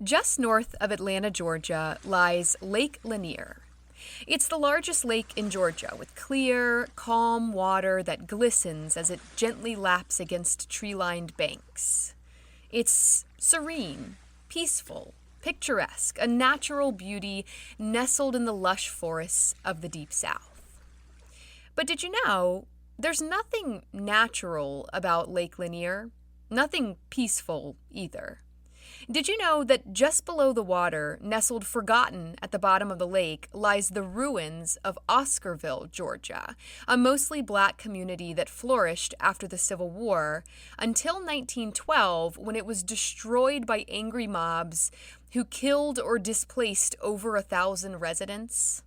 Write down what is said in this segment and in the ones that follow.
Just north of Atlanta, Georgia, lies Lake Lanier. It's the largest lake in Georgia, with clear, calm water that glistens as it gently laps against tree-lined banks. It's serene, peaceful, picturesque, a natural beauty nestled in the lush forests of the Deep South. But did you know there's nothing natural about Lake Lanier? Nothing peaceful either. Did you know that just below the water, nestled forgotten at the bottom of the lake, lies the ruins of Oscarville, Georgia, a mostly black community that flourished after the Civil War until 1912, when it was destroyed by angry mobs who killed or displaced over 1,000 residents?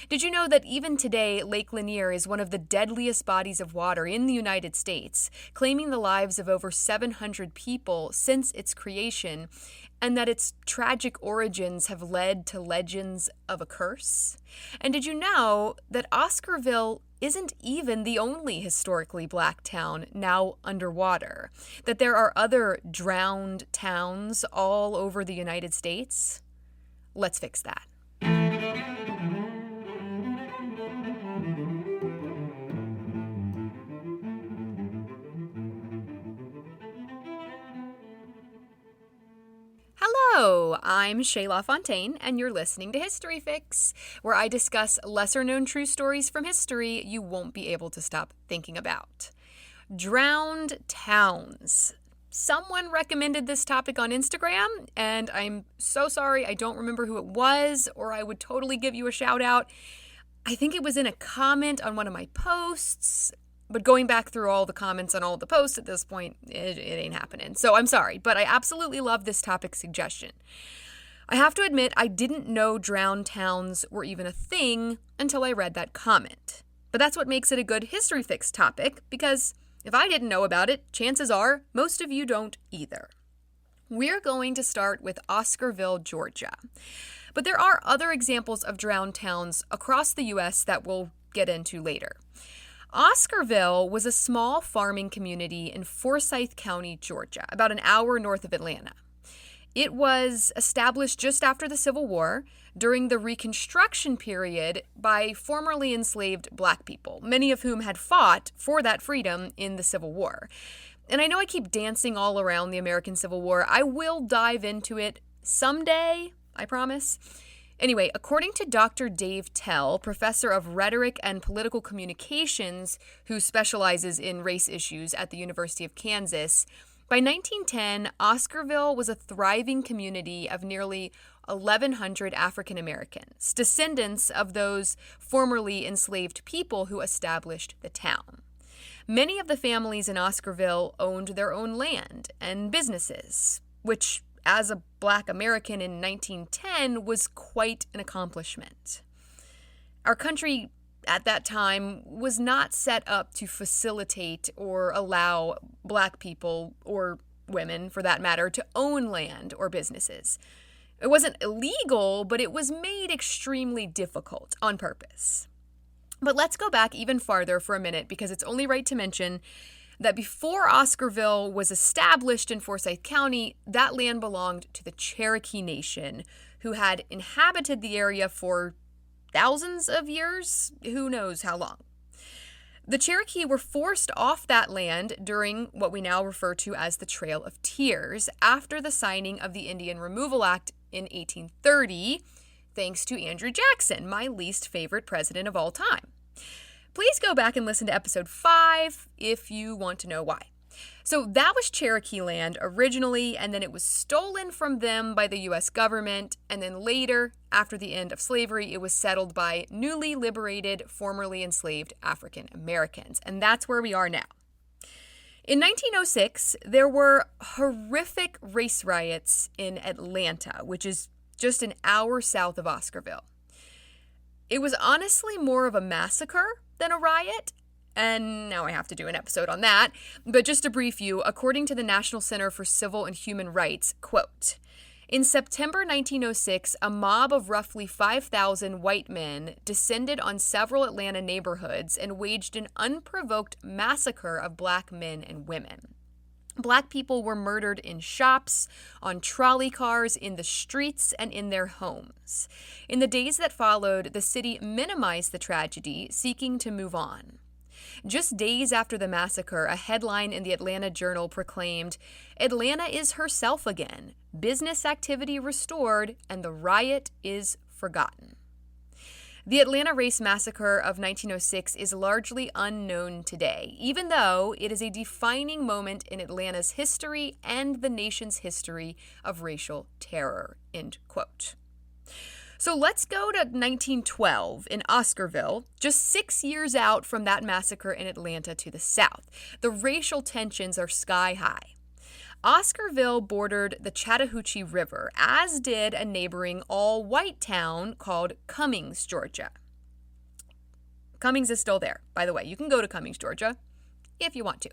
Did you know that even today, Lake Lanier is one of the deadliest bodies of water in the United States, claiming the lives of over 700 people since its creation, and that its tragic origins have led to legends of a curse? And did you know that Oscarville isn't even the only historically black town now underwater? That there are other drowned towns all over the United States? Let's fix that. Hello, I'm LaFountaine, and you're listening to History Fix, where I discuss lesser-known true stories from history you won't be able to stop thinking about. Drowned towns. Someone recommended this topic on Instagram, and I'm so sorry I don't remember who it was, or I would totally give you a shout out. I think it was in a comment on one of my posts, but going back through all the comments on all the posts at this point, it ain't happening. So I'm sorry, but I absolutely love this topic suggestion. I have to admit, I didn't know drowned towns were even a thing until I read that comment. But that's what makes it a good History Fix topic, because if I didn't know about it, chances are most of you don't either. We're going to start with Oscarville, Georgia. But there are other examples of drowned towns across the U.S. that we'll get into later. Oscarville was a small farming community in Forsyth County, Georgia, about an hour north of Atlanta. It was established just after the Civil War, during the Reconstruction period, by formerly enslaved black people, many of whom had fought for that freedom in the Civil War. And I know I keep dancing all around the American Civil War. I will dive into it someday, I promise. Anyway, according to Dr. Dave Tell, professor of rhetoric and political communications who specializes in race issues at the University of Kansas, by 1910, Oscarville was a thriving community of nearly 1,100 African Americans, descendants of those formerly enslaved people who established the town. Many of the families in Oscarville owned their own land and businesses, which, as a black American in 1910, was quite an accomplishment. Our country at that time was not set up to facilitate or allow black people, or women for that matter, to own land or businesses. It wasn't illegal, but it was made extremely difficult on purpose. But let's go back even farther for a minute, because it's only right to mention that before Oscarville was established in Forsyth County, that land belonged to the Cherokee Nation, who had inhabited the area for thousands of years, who knows how long. The Cherokee were forced off that land during what we now refer to as the Trail of Tears, after the signing of the Indian Removal Act in 1830, thanks to Andrew Jackson, my least favorite president of all time. Please go back and listen to episode 5 if you want to know why. So that was Cherokee land originally, and then it was stolen from them by the U.S. government, and then later, after the end of slavery, it was settled by newly liberated, formerly enslaved African Americans, and that's where we are now. In 1906, there were horrific race riots in Atlanta, which is just an hour south of Oscarville. It was honestly more of a massacre than a riot, and now I have to do an episode on that. But just to brief you, according to the National Center for Civil and Human Rights, quote, in September 1906, a mob of roughly 5,000 white men descended on several Atlanta neighborhoods and waged an unprovoked massacre of black men and women. Black people were murdered in shops, on trolley cars, in the streets, and in their homes. In the days that followed, the city minimized the tragedy, seeking to move on. Just days after the massacre, a headline in the Atlanta Journal proclaimed, "Atlanta is herself again, business activity restored, and the riot is forgotten." The Atlanta Race Massacre of 1906 is largely unknown today, even though it is a defining moment in Atlanta's history and the nation's history of racial terror, end quote. So let's go to 1912 in Oscarville, just 6 years out from that massacre in Atlanta to the south. The racial tensions are sky high. Oscarville bordered the Chattahoochee River, as did a neighboring all-white town called Cummings, Georgia. Cummings is still there, by the way. You can go to Cummings, Georgia, if you want to.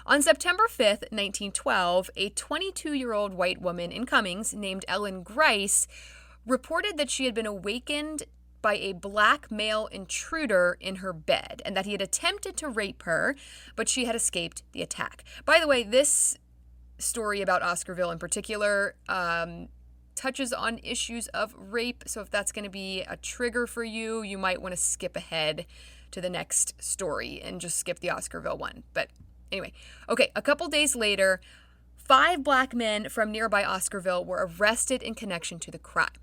On September 5th, 1912, a 22-year-old white woman in Cummings named Ellen Grice reported that she had been awakened by a black male intruder in her bed and that he had attempted to rape her, but she had escaped the attack. By the way, this story about Oscarville in particular touches on issues of rape, so if that's going to be a trigger for you, you might want to skip ahead to the next story and just skip the Oscarville one. But anyway, okay, a couple days later, 5 black men from nearby Oscarville were arrested in connection to the crime.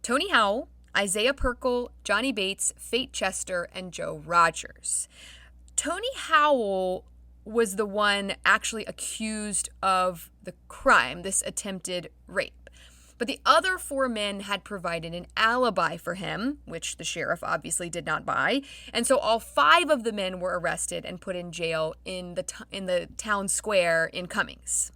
Tony Howell, Isaiah Perkle, Johnny Bates, Fate Chester, and Joe Rogers. Tony Howell was the one actually accused of the crime, this attempted rape. But the other 4 men had provided an alibi for him, which the sheriff obviously did not buy, and so all 5 of the men were arrested and put in jail in the town square in Cummings.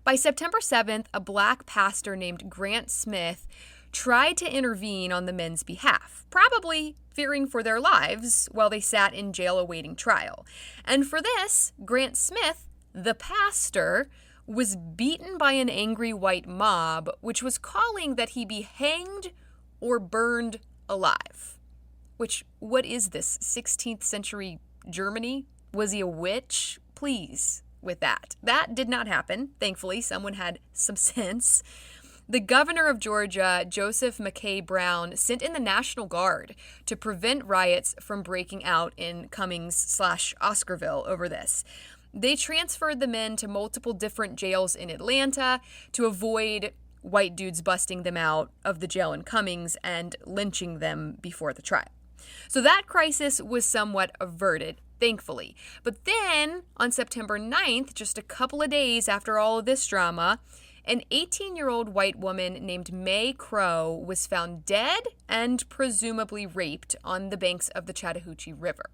By September 7th, a black pastor named Grant Smith tried to intervene on the men's behalf, probably fearing for their lives while they sat in jail awaiting trial. And for this, Grant Smith, the pastor, was beaten by an angry white mob, which was calling that he be hanged or burned alive. Which, what is this, 16th century Germany? Was he a witch? Please, with that. That did not happen. Thankfully, someone had some sense. The governor of Georgia, Joseph McKay Brown, sent in the National Guard to prevent riots from breaking out in Cummings/Oscarville over this. They transferred the men to multiple different jails in Atlanta to avoid white dudes busting them out of the jail in Cummings and lynching them before the trial. So that crisis was somewhat averted, thankfully. But then, on September 9th, just a couple of days after all of this drama, an 18-year-old white woman named May Crow was found dead and presumably raped on the banks of the Chattahoochee River.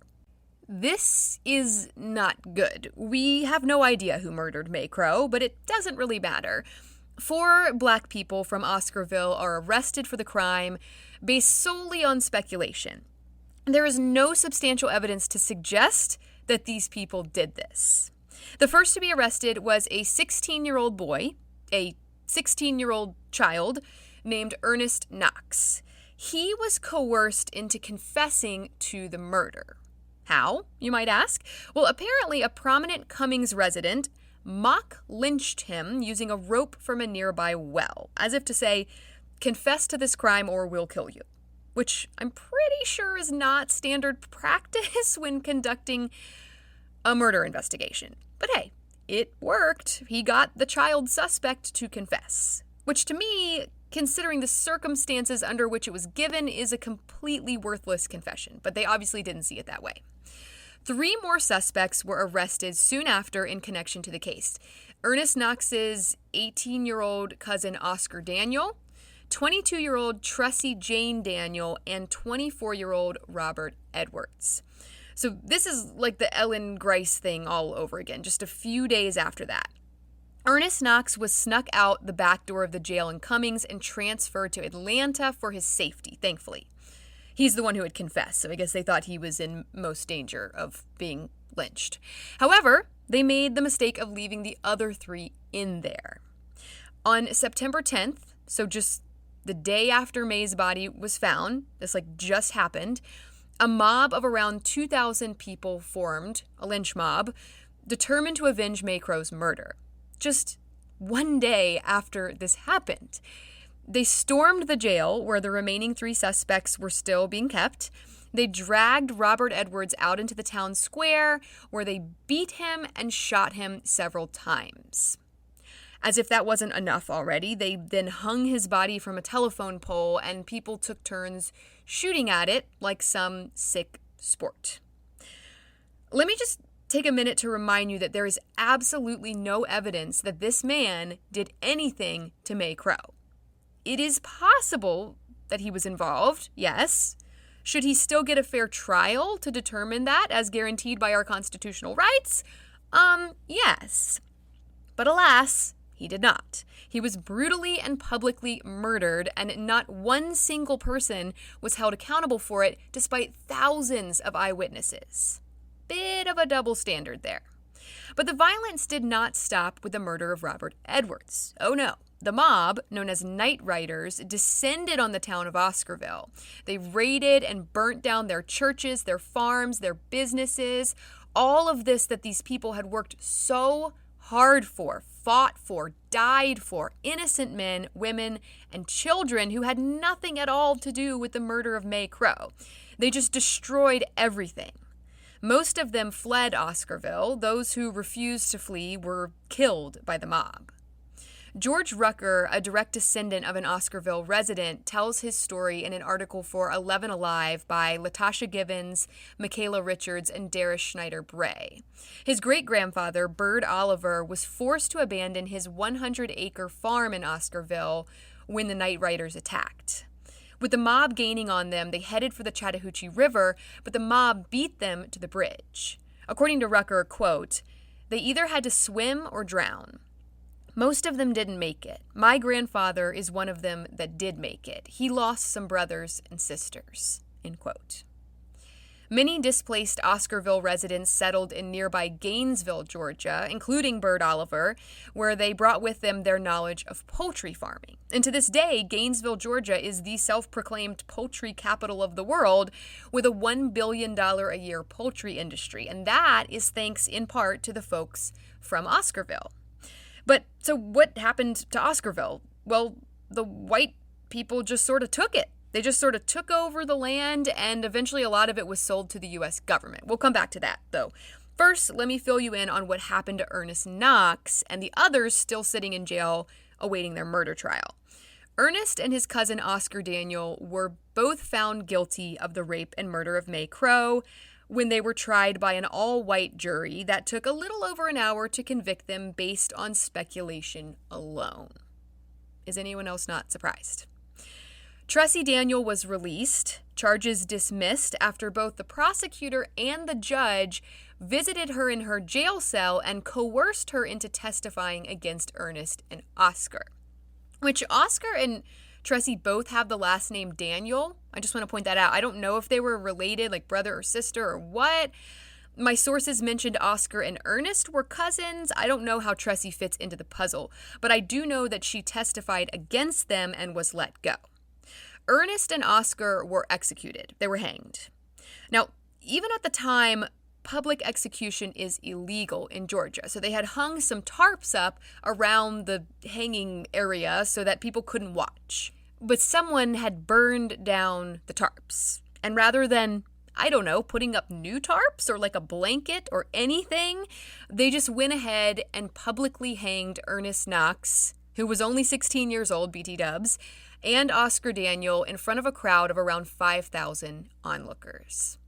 This is not good. We have no idea who murdered May Crow, but it doesn't really matter. 4 black people from Oscarville are arrested for the crime based solely on speculation. There is no substantial evidence to suggest that these people did this. The first to be arrested was a 16-year-old boy, a 16-year-old child named Ernest Knox. He was coerced into confessing to the murder. How, you might ask? Well, apparently a prominent Cummings resident mock lynched him using a rope from a nearby well, as if to say, confess to this crime or we'll kill you, which I'm pretty sure is not standard practice when conducting a murder investigation. But hey, it worked. He got the child suspect to confess, which to me, considering the circumstances under which it was given, is a completely worthless confession, but they obviously didn't see it that way. 3 more suspects were arrested soon after in connection to the case. Ernest Knox's 18-year-old cousin Oscar Daniel, 22-year-old Tressie Jane Daniel, and 24-year-old Robert Edwards. So this is like the Ellen Grice thing all over again, just a few days after that. Ernest Knox was snuck out the back door of the jail in Cummings and transferred to Atlanta for his safety, thankfully. He's the one who had confessed, so I guess they thought he was in most danger of being lynched. However, they made the mistake of leaving the other 3 in there. On September 10th, so just the day after May's body was found, this just happened, a mob of around 2,000 people formed, a lynch mob. determined to avenge May Crow's murder. Just one day after this happened, they stormed the jail where the remaining 3 suspects were still being kept. They dragged Robert Edwards out into the town square where they beat him and shot him several times. As if that wasn't enough already, they then hung his body from a telephone pole and people took turns shooting at it like some sick sport. Let me just take a minute to remind you that there is absolutely no evidence that this man did anything to May Crow. It is possible that he was involved, yes. Should he still get a fair trial to determine that as guaranteed by our constitutional rights? Yes. But alas, he did not. He was brutally and publicly murdered, and not one single person was held accountable for it, despite thousands of eyewitnesses. Bit of a double standard there. But the violence did not stop with the murder of Robert Edwards. Oh no. The mob, known as Night Riders, descended on the town of Oscarville. They raided and burnt down their churches, their farms, their businesses, all of this that these people had worked so hard for, fought for, died for, innocent men, women, and children who had nothing at all to do with the murder of May Crow. They just destroyed everything. Most of them fled Oscarville. Those who refused to flee were killed by the mob. George Rucker, a direct descendant of an Oscarville resident, tells his story in an article for 11 Alive by Latasha Gibbons, Michaela Richards, and Darius Schneider-Bray. His great-grandfather, Bird Oliver, was forced to abandon his 100-acre farm in Oscarville when the Night Riders attacked. With the mob gaining on them, they headed for the Chattahoochee River, but the mob beat them to the bridge. According to Rucker, quote, "They either had to swim or drown. Most of them didn't make it. My grandfather is one of them that did make it. He lost some brothers and sisters," end quote. Many displaced Oscarville residents settled in nearby Gainesville, Georgia, including Bird Oliver, where they brought with them their knowledge of poultry farming. And to this day, Gainesville, Georgia is the self-proclaimed poultry capital of the world with a $1 billion a year poultry industry. And that is thanks in part to the folks from Oscarville. But so what happened to Oscarville? Well, the white people just sort of took it. They just sort of took over the land, and eventually a lot of it was sold to the U.S. government. We'll come back to that, though. First, let me fill you in on what happened to Ernest Knox and the others still sitting in jail awaiting their murder trial. Ernest and his cousin Oscar Daniel were both found guilty of the rape and murder of May Crow when they were tried by an all-white jury that took a little over an hour to convict them based on speculation alone. Is anyone else not surprised? Tressie Daniel was released, charges dismissed after both the prosecutor and the judge visited her in her jail cell and coerced her into testifying against Ernest and Oscar. Which Oscar and Tressie both have the last name Daniel. I just want to point that out. I don't know if they were related, like brother or sister or what. My sources mentioned Oscar and Ernest were cousins. I don't know how Tressie fits into the puzzle, but I do know that she testified against them and was let go. Ernest and Oscar were executed. They were hanged. Now, even at the time, public execution is illegal in Georgia. So they had hung some tarps up around the hanging area so that people couldn't watch. But someone had burned down the tarps. And rather than, I don't know, putting up new tarps or like a blanket or anything, they just went ahead and publicly hanged Ernest Knox, who was only 16 years old, BT dubs, and Oscar Daniel in front of a crowd of around 5,000 onlookers.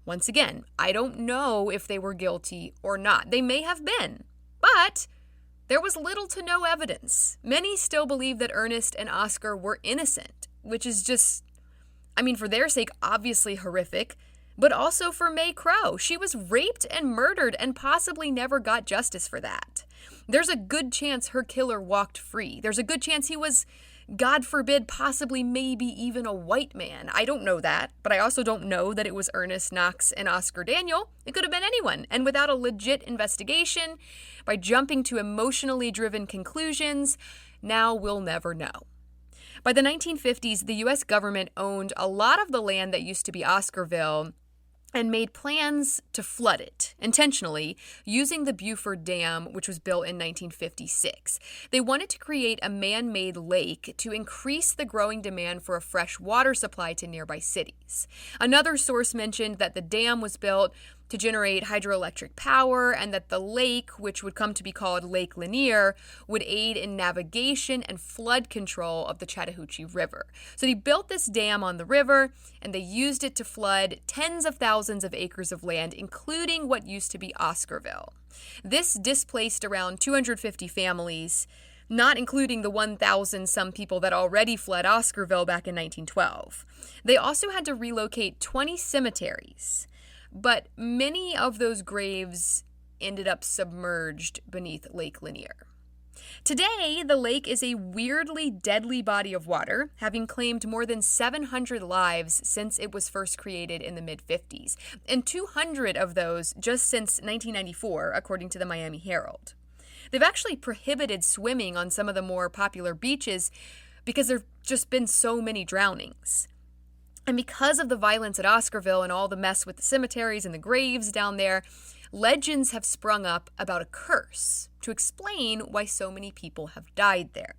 Once again, I don't know if they were guilty or not. They may have been, but there was little to no evidence. Many still believe that Ernest and Oscar were innocent, which is just, for their sake, obviously horrific, but also for May Crow. She was raped and murdered and possibly never got justice for that. There's a good chance her killer walked free. There's a good chance he was, God forbid, possibly maybe even a white man. I don't know that, but I also don't know that it was Ernest Knox and Oscar Daniel. It could have been anyone. And without a legit investigation, by jumping to emotionally driven conclusions, now we'll never know. By the 1950s, the U.S. government owned a lot of the land that used to be Oscarville, and made plans to flood it intentionally using the Buford Dam, which was built in 1956. They wanted to create a man-made lake to increase the growing demand for a fresh water supply to nearby cities. Another source mentioned that the dam was built to generate hydroelectric power, and that the lake, which would come to be called Lake Lanier, would aid in navigation and flood control of the Chattahoochee River. So they built this dam on the river, and they used it to flood tens of thousands of acres of land, including what used to be Oscarville. This displaced around 250 families, not including the 1,000 some people that already fled Oscarville back in 1912. They also had to relocate 20 cemeteries, but many of those graves ended up submerged beneath Lake Lanier. Today, the lake is a weirdly deadly body of water, having claimed more than 700 lives since it was first created in the mid-50s, and 200 of those just since 1994, according to the Miami Herald. They've actually prohibited swimming on some of the more popular beaches because there have just been so many drownings. And because of the violence at Oscarville and all the mess with the cemeteries and the graves down there, legends have sprung up about a curse to explain why so many people have died there.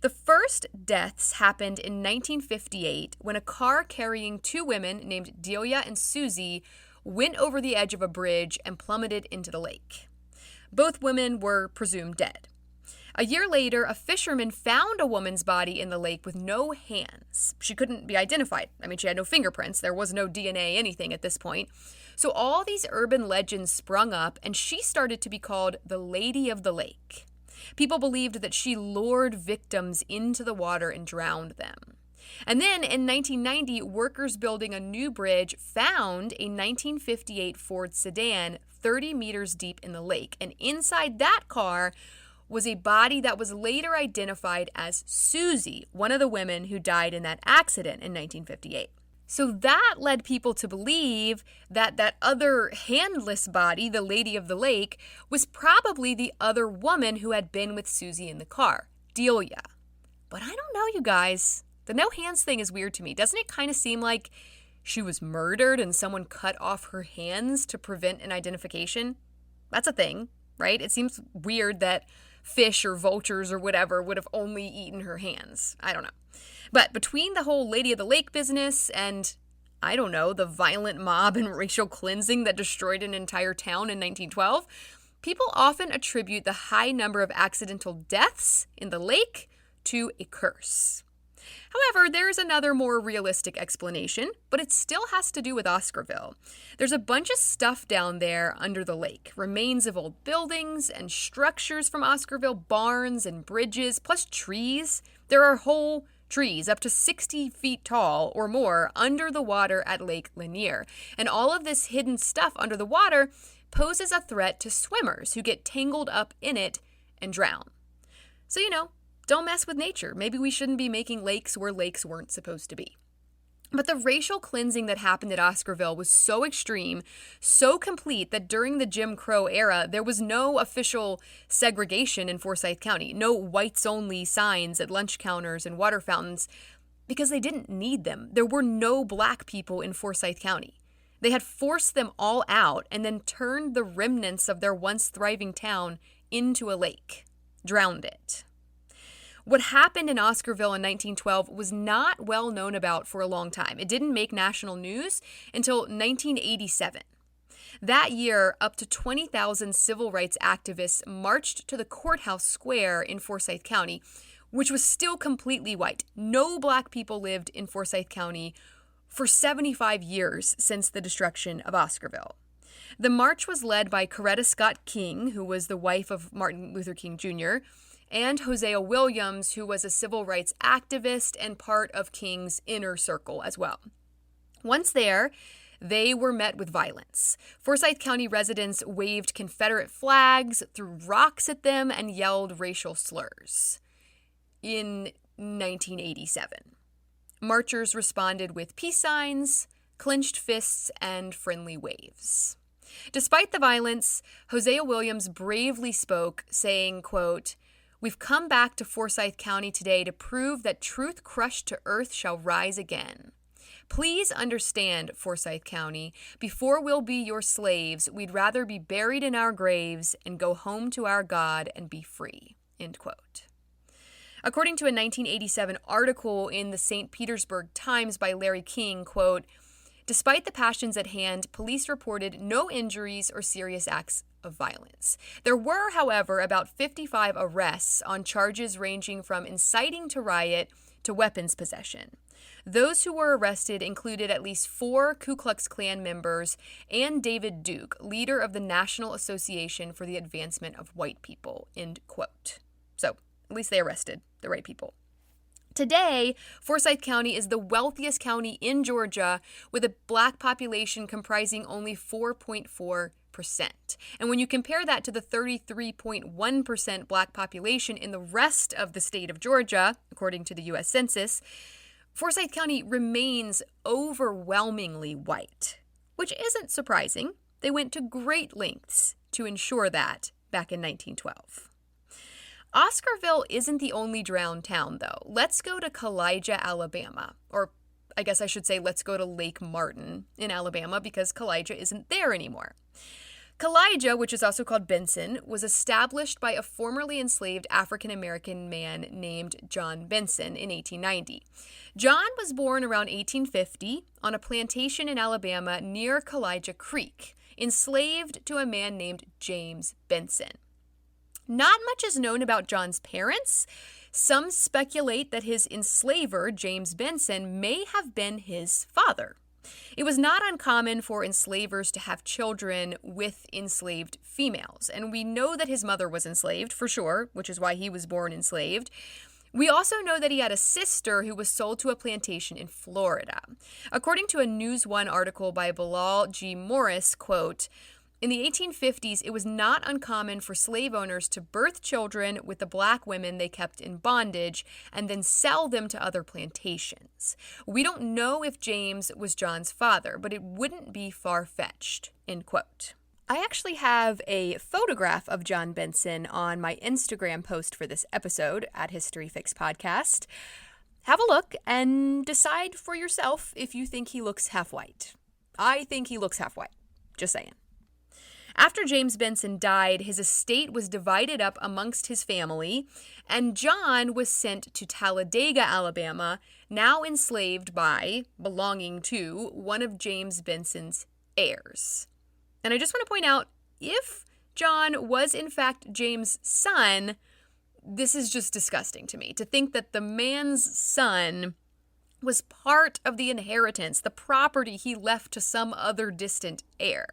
The first deaths happened in 1958 when a car carrying two women named Delia and Susie went over the edge of a bridge and plummeted into the lake. Both women were presumed dead. A year later, a fisherman found a woman's body in the lake with no hands. She couldn't be identified. She had no fingerprints. There was no DNA, anything at this point. So all these urban legends sprung up, and she started to be called the Lady of the Lake. People believed that she lured victims into the water and drowned them. And then in 1990, workers building a new bridge found a 1958 Ford sedan 30 meters deep in the lake. And inside that car was a body that was later identified as Susie, one of the women who died in that accident in 1958. So that led people to believe that that other handless body, the Lady of the Lake, was probably the other woman who had been with Susie in the car, Delia. But I don't know, you guys. The no hands thing is weird to me. Doesn't it kind of seem like she was murdered and someone cut off her hands to prevent an identification? That's a thing, right? It seems weird that fish or vultures or whatever would have only eaten her hands. I don't know. But between the whole Lady of the Lake business and, I don't know, the violent mob and racial cleansing that destroyed an entire town in 1912, people often attribute the high number of accidental deaths in the lake to a curse. However, there's another more realistic explanation, but it still has to do with Oscarville. There's a bunch of stuff down there under the lake, remains of old buildings and structures from Oscarville, barns and bridges, plus trees. There are whole trees up to 60 feet tall or more under the water at Lake Lanier. And all of this hidden stuff under the water poses a threat to swimmers who get tangled up in it and drown. So, don't mess with nature. Maybe we shouldn't be making lakes where lakes weren't supposed to be. But the racial cleansing that happened at Oscarville was so extreme, so complete, that during the Jim Crow era, there was no official segregation in Forsyth County, no whites-only signs at lunch counters and water fountains, because they didn't need them. There were no black people in Forsyth County. They had forced them all out and then turned the remnants of their once thriving town into a lake, drowned it. What happened in Oscarville in 1912 was not well known about for a long time. It didn't make national news until 1987. That year, up to 20,000 civil rights activists marched to the courthouse square in Forsyth County, which was still completely white. No black people lived in Forsyth County for 75 years since the destruction of Oscarville. The march was led by Coretta Scott King, who was the wife of Martin Luther King Jr., and Hosea Williams, who was a civil rights activist and part of King's inner circle as well. Once there, they were met with violence. Forsyth County residents waved Confederate flags, threw rocks at them, and yelled racial slurs. In 1987, marchers responded with peace signs, clenched fists, and friendly waves. Despite the violence, Hosea Williams bravely spoke, saying, quote, "We've come back to Forsyth County today to prove that truth crushed to earth shall rise again. Please understand, Forsyth County, before we'll be your slaves, we'd rather be buried in our graves and go home to our God and be free." End quote. According to a 1987 article in the St. Petersburg Times by Larry King, quote, "Despite the passions at hand, police reported no injuries or serious acts of violence. There were, however, about 55 arrests on charges ranging from inciting to riot to weapons possession. Those who were arrested included at least 4 Ku Klux Klan members and David Duke, leader of the National Association for the Advancement of White People." End quote. So, at least they arrested the right people. Today, Forsyth County is the wealthiest county in Georgia with a black population comprising only 4.4%. And when you compare that to the 33.1% black population in the rest of the state of Georgia, according to the U.S. Census, Forsyth County remains overwhelmingly white, which isn't surprising. They went to great lengths to ensure that back in 1912. Oscarville isn't the only drowned town, though. Let's go to Kowaliga, Alabama. Or I guess I should say let's go to Lake Martin in Alabama because Kowaliga isn't there anymore. Kowaliga, which is also called Benson, was established by a formerly enslaved African-American man named John Benson in 1890. John was born around 1850 on a plantation in Alabama near Kowaliga Creek, enslaved to a man named James Benson. Not much is known about John's parents. Some speculate that his enslaver, James Benson, may have been his father. It was not uncommon for enslavers to have children with enslaved females, and we know that his mother was enslaved, for sure, which is why he was born enslaved. We also know that he had a sister who was sold to a plantation in Florida. According to a News One article by Bilal G. Morris, quote, "In the 1850s, it was not uncommon for slave owners to birth children with the black women they kept in bondage and then sell them to other plantations. We don't know if James was John's father, but it wouldn't be far-fetched." End quote. I actually have a photograph of John Benson on my Instagram post for this episode at History Fix Podcast. Have a look and decide for yourself if you think he looks half white. I think he looks half white. Just saying. After James Benson died, his estate was divided up amongst his family, and John was sent to Talladega, Alabama, now enslaved by, belonging to, one of James Benson's heirs. And I just want to point out, if John was in fact James' son, this is just disgusting to me. To think that the man's son was part of the inheritance, the property he left to some other distant heir.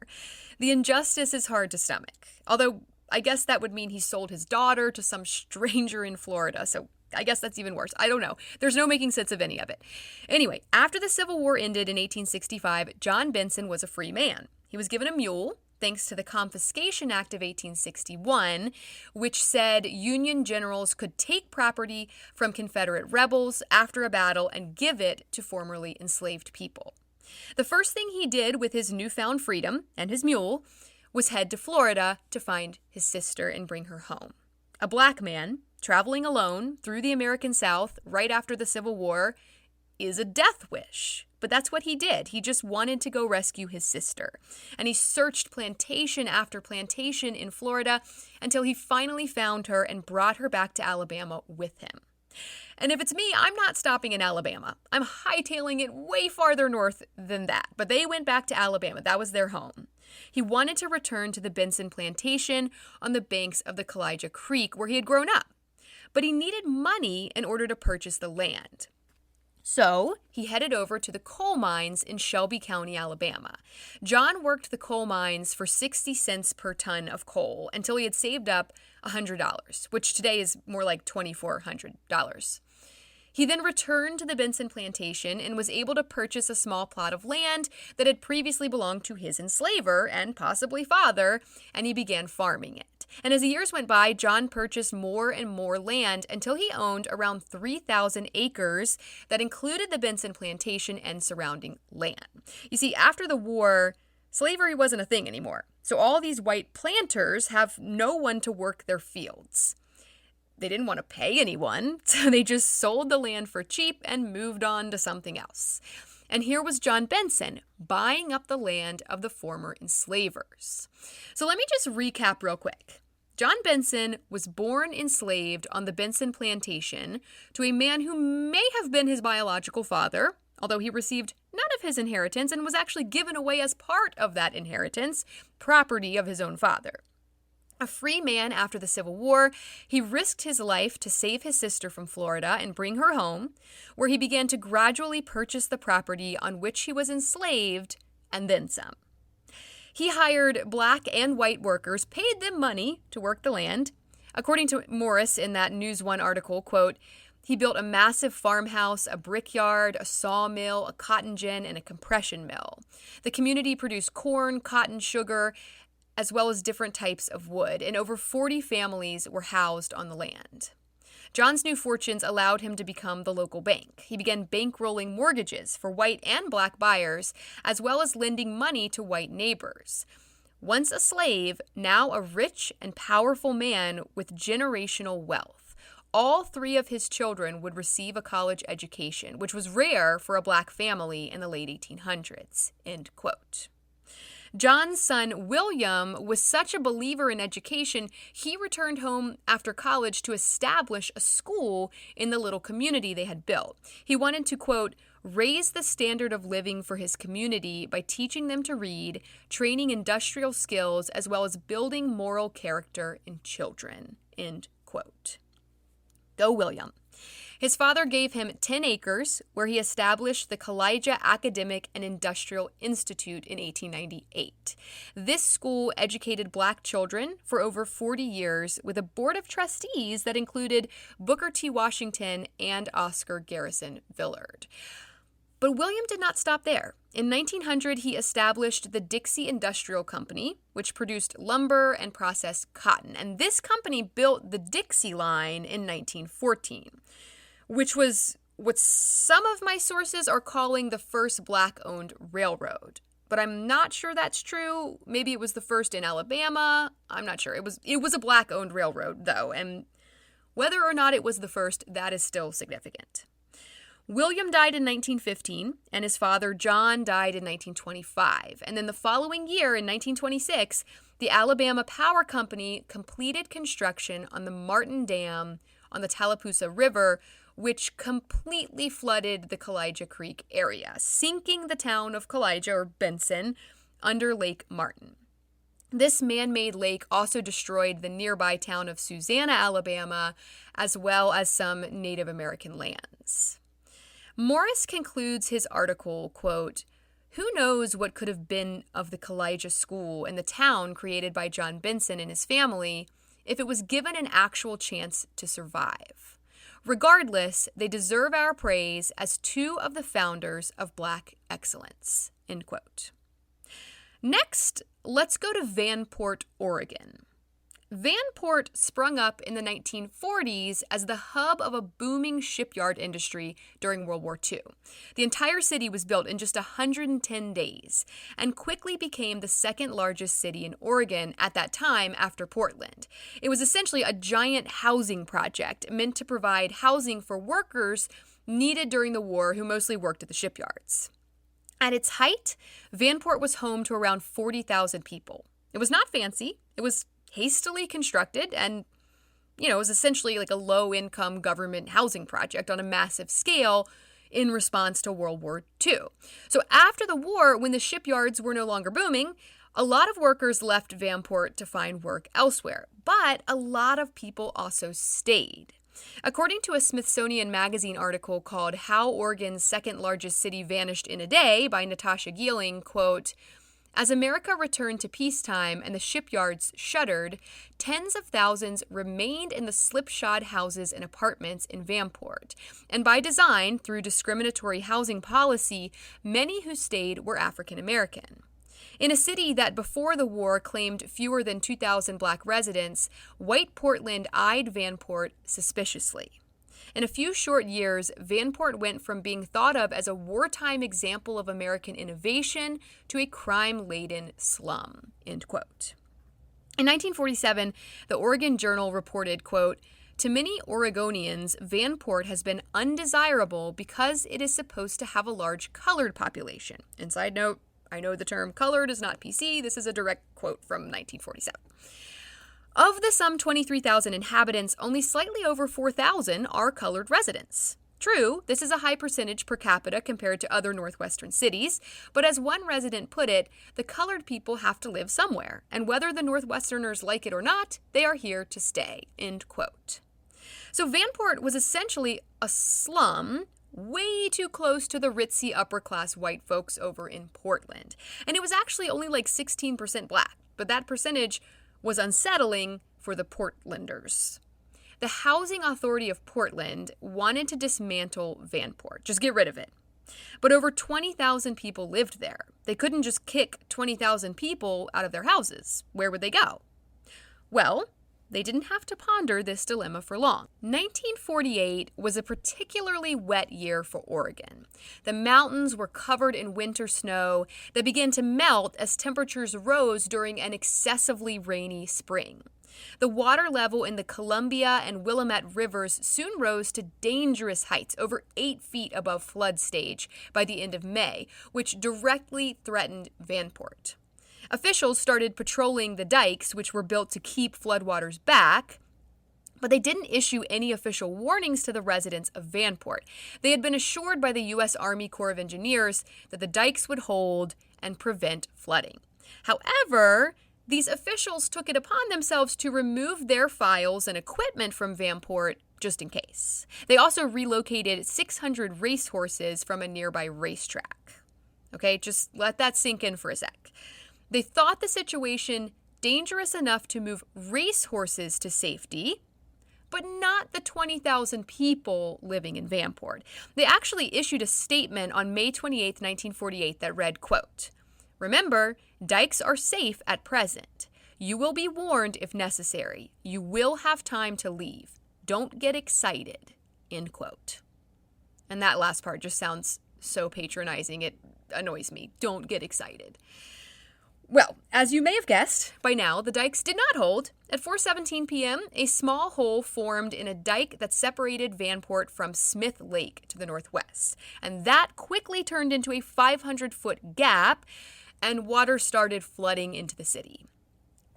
The injustice is hard to stomach. Although, I guess that would mean he sold his daughter to some stranger in Florida, so I guess that's even worse. I don't know. There's no making sense of any of it. Anyway, after the Civil War ended in 1865, John Benson was a free man. He was given a mule, thanks to the Confiscation Act of 1861, which said Union generals could take property from Confederate rebels after a battle and give it to formerly enslaved people. The first thing he did with his newfound freedom and his mule was head to Florida to find his sister and bring her home. A black man traveling alone through the American South right after the Civil War is a death wish. But that's what he did. He just wanted to go rescue his sister. And he searched plantation after plantation in Florida until he finally found her and brought her back to Alabama with him. And if it's me, I'm not stopping in Alabama. I'm hightailing it way farther north than that. But they went back to Alabama. That was their home. He wanted to return to the Benson plantation on the banks of the Kowaliga Creek where he had grown up. But he needed money in order to purchase the land. So he headed over to the coal mines in Shelby County, Alabama. John worked the coal mines for 60 cents per ton of coal until he had saved up $100, which today is more like $2,400. He then returned to the Benson plantation and was able to purchase a small plot of land that had previously belonged to his enslaver and possibly father, and he began farming it. And as the years went by, John purchased more and more land until he owned around 3,000 acres that included the Benson plantation and surrounding land. You see, after the war, slavery wasn't a thing anymore. So all these white planters have no one to work their fields. They didn't want to pay anyone, so they just sold the land for cheap and moved on to something else. And here was John Benson buying up the land of the former enslavers. So let me just recap real quick. John Benson was born enslaved on the Benson plantation to a man who may have been his biological father, although he received none of his inheritance and was actually given away as part of that inheritance, property of his own father. A free man after the Civil War, he risked his life to save his sister from Florida and bring her home, where he began to gradually purchase the property on which he was enslaved and then some. He hired black and white workers, paid them money to work the land. According to Morris in that News One article, quote, he built a massive farmhouse, a brickyard, a sawmill, a cotton gin, and a compression mill. The community produced corn, cotton, sugar, as well as different types of wood, and over 40 families were housed on the land. John's new fortunes allowed him to become the local bank. He began bankrolling mortgages for white and black buyers, as well as lending money to white neighbors. Once a slave, now a rich and powerful man with generational wealth. All 3 of his children would receive a college education, which was rare for a black family in the late 1800s, end quote. John's son, William, was such a believer in education, he returned home after college to establish a school in the little community they had built. He wanted to, quote, raise the standard of living for his community by teaching them to read, training industrial skills, as well as building moral character in children, end quote. Go William. His father gave him 10 acres, where he established the Kowaliga Academic and Industrial Institute in 1898. This school educated black children for over 40 years with a board of trustees that included Booker T. Washington and Oscar Garrison Villard. But William did not stop there. In 1900, he established the Dixie Industrial Company, which produced lumber and processed cotton. And this company built the Dixie Line in 1914. Which was what some of my sources are calling the first black-owned railroad. But I'm not sure that's true. Maybe it was the first in Alabama. I'm not sure. It was a black-owned railroad, though, and whether or not it was the first, that is still significant. William died in 1915, and his father, John, died in 1925. And then the following year, in 1926, the Alabama Power Company completed construction on the Martin Dam on the Tallapoosa River, which completely flooded the Kowaliga Creek area, sinking the town of Kowaliga, or Benson, under Lake Martin. This man-made lake also destroyed the nearby town of Susanna, Alabama, as well as some Native American lands. Morris concludes his article, quote, who knows what could have been of the Kowaliga School and the town created by John Benson and his family if it was given an actual chance to survive. Regardless, they deserve our praise as 2 of the founders of Black excellence, end quote. Next, let's go to Vanport, Oregon. Vanport sprung up in the 1940s as the hub of a booming shipyard industry during World War II. The entire city was built in just 110 days and quickly became the 2nd largest city in Oregon at that time after Portland. It was essentially a giant housing project meant to provide housing for workers needed during the war who mostly worked at the shipyards. At its height, Vanport was home to around 40,000 people. It was not fancy. It was hastily constructed and, it was essentially like a low-income government housing project on a massive scale in response to World War II. So after the war, when the shipyards were no longer booming, a lot of workers left Vanport to find work elsewhere, but a lot of people also stayed. According to a Smithsonian Magazine article called How Oregon's Second Largest City Vanished in a Day by Natasha Geeling, quote, as America returned to peacetime and the shipyards shuttered, tens of thousands remained in the slipshod houses and apartments in Vanport. And by design, through discriminatory housing policy, many who stayed were African American. In a city that before the war claimed fewer than 2,000 black residents, white Portland eyed Vanport suspiciously. In a few short years, Vanport went from being thought of as a wartime example of American innovation to a crime-laden slum, end quote. In 1947, the Oregon Journal reported, quote, To many Oregonians, Vanport has been undesirable because it is supposed to have a large colored population. And side note, I know the term colored is not PC. This is a direct quote from 1947. Of the some 23,000 inhabitants, only slightly over 4,000 are colored residents. True, this is a high percentage per capita compared to other northwestern cities, but as one resident put it, the colored people have to live somewhere, and whether the Northwesterners like it or not, they are here to stay, end quote. So Vanport was essentially a slum way too close to the ritzy upper-class white folks over in Portland, and it was actually only like 16% black, but that percentage was unsettling for the Portlanders. The Housing Authority of Portland wanted to dismantle Vanport, just get rid of it. But over 20,000 people lived there. They couldn't just kick 20,000 people out of their houses. Where would they go? Well, they didn't have to ponder this dilemma for long. 1948 was a particularly wet year for Oregon. The mountains were covered in winter snow that began to melt as temperatures rose during an excessively rainy spring. The water level in the Columbia and Willamette rivers soon rose to dangerous heights, over 8 feet above flood stage by the end of May, which directly threatened Vanport. Officials started patrolling the dikes, which were built to keep floodwaters back, but they didn't issue any official warnings to the residents of Vanport. They had been assured by the U.S. Army Corps of Engineers that the dikes would hold and prevent flooding. However, these officials took it upon themselves to remove their files and equipment from Vanport just in case. They also relocated 600 racehorses from a nearby racetrack. Okay, just let that sink in for a sec. They thought the situation dangerous enough to move racehorses to safety, but not the 20,000 people living in Vanport. They actually issued a statement on May 28, 1948 that read, quote, "Remember, dikes are safe at present. You will be warned if necessary. You will have time to leave. Don't get excited," end quote. And that last part just sounds so patronizing. It annoys me. Don't get excited. Well, as you may have guessed by now, the dikes did not hold. At 4:17 p.m., a small hole formed in a dike that separated Vanport from Smith Lake to the northwest. And that quickly turned into a 500-foot gap, and water started flooding into the city.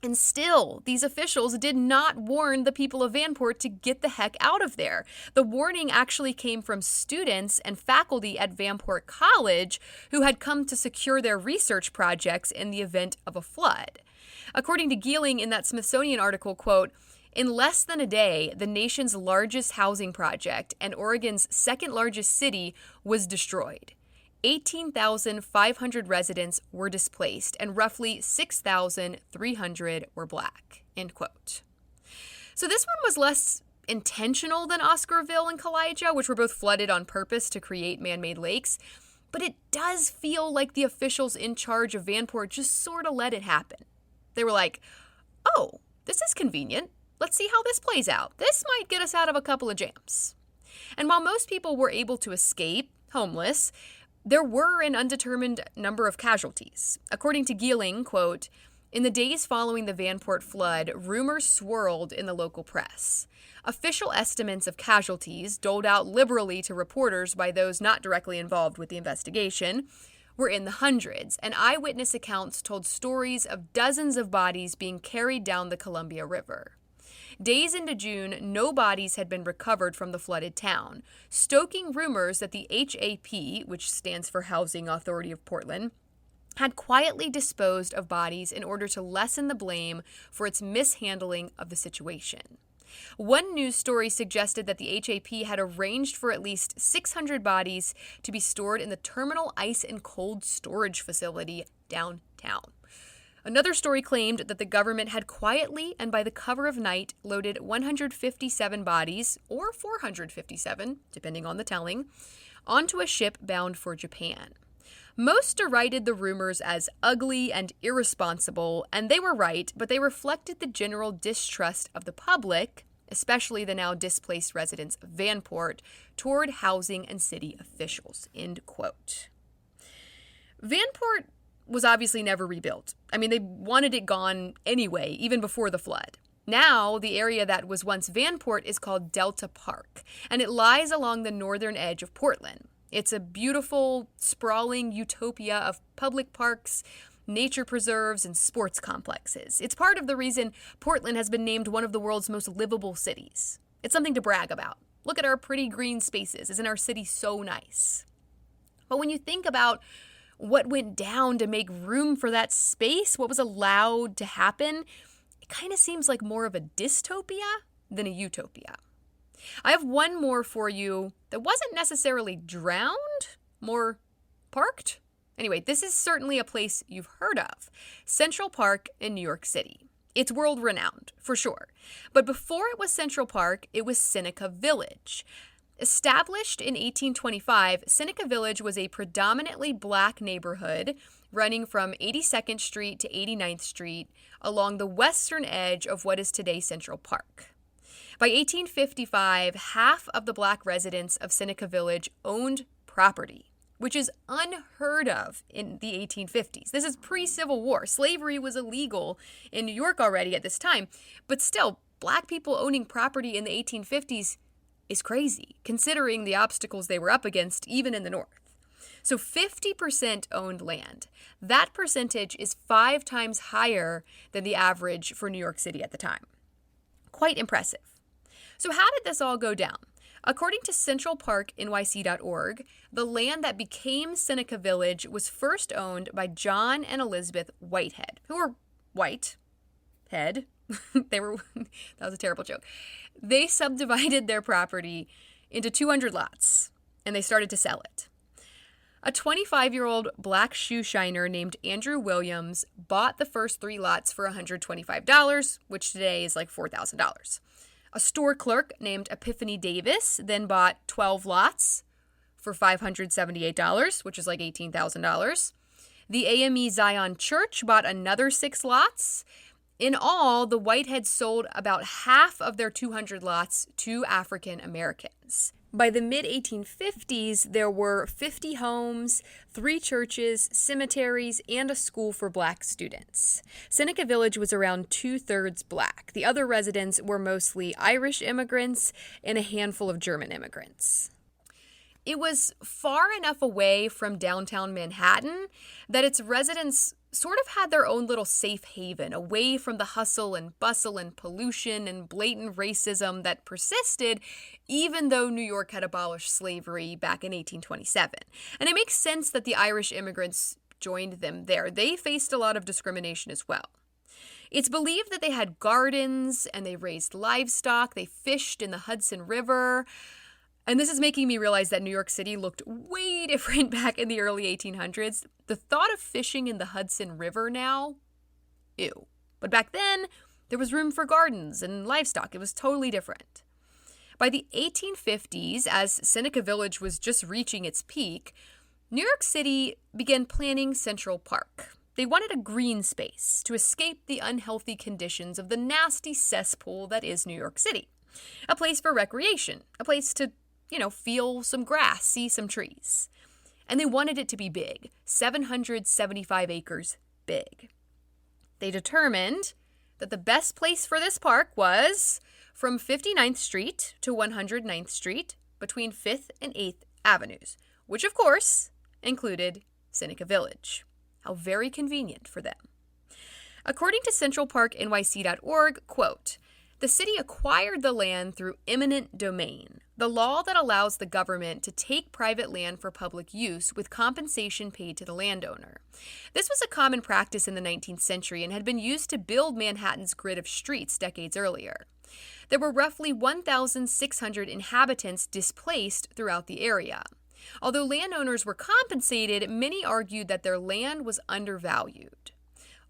And still, these officials did not warn the people of Vanport to get the heck out of there. The warning actually came from students and faculty at Vanport College who had come to secure their research projects in the event of a flood. According to Geeling in that Smithsonian article, quote, "In less than a day, the nation's largest housing project and Oregon's second largest city was destroyed. 18,500 residents were displaced, and roughly 6,300 were black," end quote. So this one was less intentional than Oscarville and Kowaliga, which were both flooded on purpose to create man-made lakes, but it does feel like the officials in charge of Vanport just sort of let it happen. They were like, oh, this is convenient. Let's see how this plays out. This might get us out of a couple of jams. And while most people were able to escape, homeless, there were an undetermined number of casualties. According to Geeling, quote, "In the days following the Vanport flood, rumors swirled in the local press. Official estimates of casualties, doled out liberally to reporters by those not directly involved with the investigation, were in the hundreds, and eyewitness accounts told stories of dozens of bodies being carried down the Columbia River. Days into June, no bodies had been recovered from the flooded town, stoking rumors that the HAP, which stands for Housing Authority of Portland, had quietly disposed of bodies in order to lessen the blame for its mishandling of the situation. One news story suggested that the HAP had arranged for at least 600 bodies to be stored in the Terminal Ice and Cold Storage Facility downtown. Another story claimed that the government had quietly and by the cover of night loaded 157 bodies, or 457, depending on the telling, onto a ship bound for Japan. Most derided the rumors as ugly and irresponsible, and they were right, but they reflected the general distrust of the public, especially the now displaced residents of Vanport, toward housing and city officials, end quote. Vanport was obviously never rebuilt. I mean, they wanted it gone anyway, even before the flood. Now, the area that was once Vanport is called Delta Park, and it lies along the northern edge of Portland. It's a beautiful, sprawling utopia of public parks, nature preserves, and sports complexes. It's part of the reason Portland has been named one of the world's most livable cities. It's something to brag about. Look at our pretty green spaces. Isn't our city so nice? But when you think about what went down to make room for that space, what was allowed to happen, it kind of seems like more of a dystopia than a utopia. I have one more for you that wasn't necessarily drowned, more parked. Anyway, this is certainly a place you've heard of, Central Park in New York City. It's world-renowned, for sure. But before it was Central Park, it was Seneca Village. Established in 1825, Seneca Village was a predominantly black neighborhood running from 82nd Street to 89th Street along the western edge of what is today Central Park. By 1855, half of the black residents of Seneca Village owned property, which is unheard of in the 1850s. This is pre-Civil War. Slavery was illegal in New York already at this time, but still, black people owning property in the 1850s is crazy, considering the obstacles they were up against, even in the North. So 50% owned land. That percentage is 5 times higher than the average for New York City at the time. Quite impressive. So how did this all go down? According to centralparknyc.org, the land that became Seneca Village was first owned by John and Elizabeth Whitehead, who were white. That was a terrible joke. They subdivided their property into 200 lots, and they started to sell it. A 25-year-old black shoe shiner named Andrew Williams bought the first 3 lots for $125, which today is like $4,000. A store clerk named Epiphany Davis then bought 12 lots for $578, which is like $18,000. The AME Zion Church bought another 6 lots. In all, the Whiteheads sold about half of their 200 lots to African Americans. By the mid-1850s, there were 50 homes, 3 churches, cemeteries, and a school for black students. Seneca Village was around 2/3 black. The other residents were mostly Irish immigrants and a handful of German immigrants. It was far enough away from downtown Manhattan that its residents sort of had their own little safe haven, away from the hustle and bustle and pollution and blatant racism that persisted even though New York had abolished slavery back in 1827. And it makes sense that the Irish immigrants joined them there. They faced a lot of discrimination as well. It's believed that they had gardens and they raised livestock, they fished in the Hudson River. And this is making me realize that New York City looked way different back in the early 1800s. The thought of fishing in the Hudson River now, ew. But back then, there was room for gardens and livestock. It was totally different. By the 1850s, as Seneca Village was just reaching its peak, New York City began planning Central Park. They wanted a green space to escape the unhealthy conditions of the nasty cesspool that is New York City. A place for recreation, a place to feel some grass, see some trees. And they wanted it to be big, 775 acres big. They determined that the best place for this park was from 59th Street to 109th Street between 5th and 8th Avenues, which of course included Seneca Village. How very convenient for them. According to centralparknyc.org, quote, "The city acquired the land through eminent domain, the law that allows the government to take private land for public use with compensation paid to the landowner. This was a common practice in the 19th century and had been used to build Manhattan's grid of streets decades earlier. There were roughly 1,600 inhabitants displaced throughout the area. Although landowners were compensated, many argued that their land was undervalued.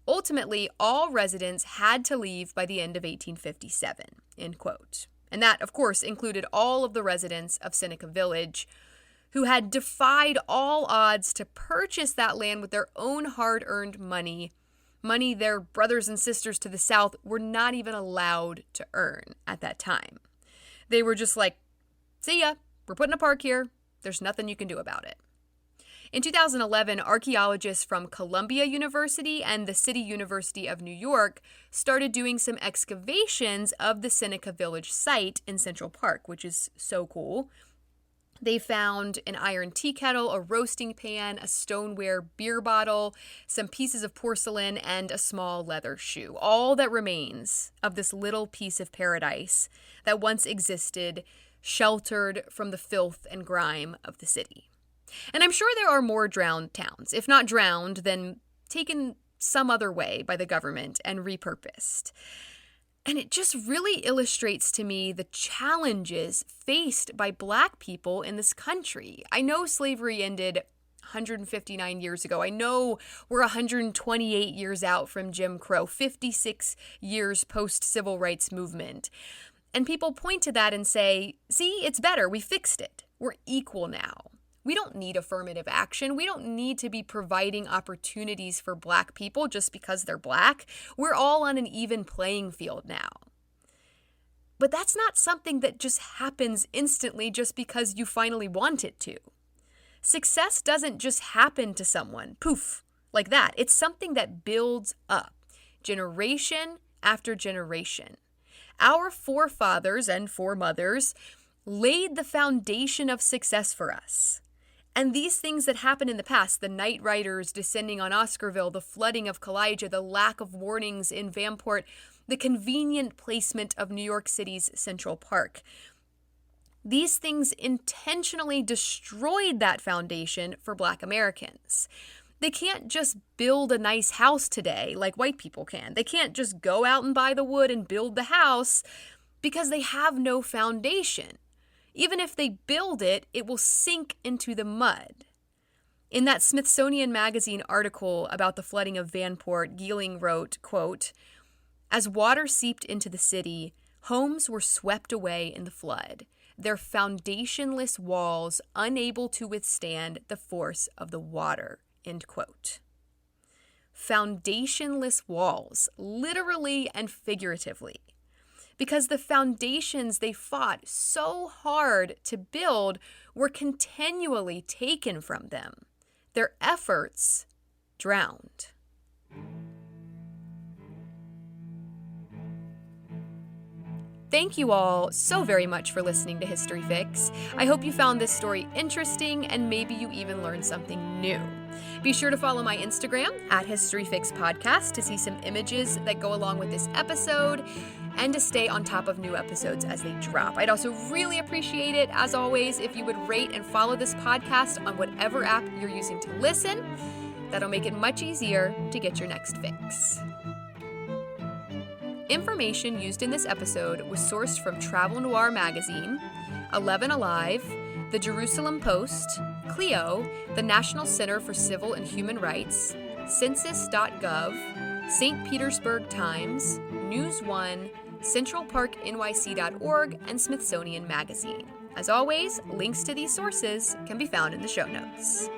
Ultimately, all residents had to leave by the end of 1857, end quote. And that, of course, included all of the residents of Seneca Village who had defied all odds to purchase that land with their own hard-earned money their brothers and sisters to the south were not even allowed to earn at that time. They were just like, see ya, we're putting a park here. There's nothing you can do about it. In 2011, archaeologists from Columbia University and the City University of New York started doing some excavations of the Seneca Village site in Central Park, which is so cool. They found an iron tea kettle, a roasting pan, a stoneware beer bottle, some pieces of porcelain, and a small leather shoe. All that remains of this little piece of paradise that once existed, sheltered from the filth and grime of the city. And I'm sure there are more drowned towns. If not drowned, then taken some other way by the government and repurposed. And it just really illustrates to me the challenges faced by Black people in this country. I know slavery ended 159 years ago. I know we're 128 years out from Jim Crow, 56 years post-civil rights movement. And people point to that and say, see, it's better. We fixed it. We're equal now. We don't need affirmative action. We don't need to be providing opportunities for Black people just because they're Black. We're all on an even playing field now. But that's not something that just happens instantly just because you finally want it to. Success doesn't just happen to someone, poof, like that. It's something that builds up, generation after generation. Our forefathers and foremothers laid the foundation of success for us. And these things that happened in the past, the night riders descending on Oscarville, the flooding of Kowaliga, the lack of warnings in Vanport, the convenient placement of New York City's Central Park. These things intentionally destroyed that foundation for Black Americans. They can't just build a nice house today like white people can. They can't just go out and buy the wood and build the house because they have no foundation. Even if they build it, it will sink into the mud. In that Smithsonian Magazine article about the flooding of Vanport, Geeling wrote, quote, "As water seeped into the city, homes were swept away in the flood, their foundationless walls unable to withstand the force of the water," end quote. Foundationless walls, literally and figuratively. Because the foundations they fought so hard to build were continually taken from them. Their efforts drowned. Thank you all so very much for listening to History Fix. I hope you found this story interesting and maybe you even learned something new. Be sure to follow my Instagram at History Fix Podcast to see some images that go along with this episode and to stay on top of new episodes as they drop. I'd also really appreciate it, as always, if you would rate and follow this podcast on whatever app you're using to listen. That'll make it much easier to get your next fix. Information used in this episode was sourced from Travel Noir Magazine, 11 Alive, The Jerusalem Post, Clio, the National Center for Civil and Human Rights, Census.gov, St. Petersburg Times, News One, CentralParkNYC.org, and Smithsonian Magazine. As always, links to these sources can be found in the show notes.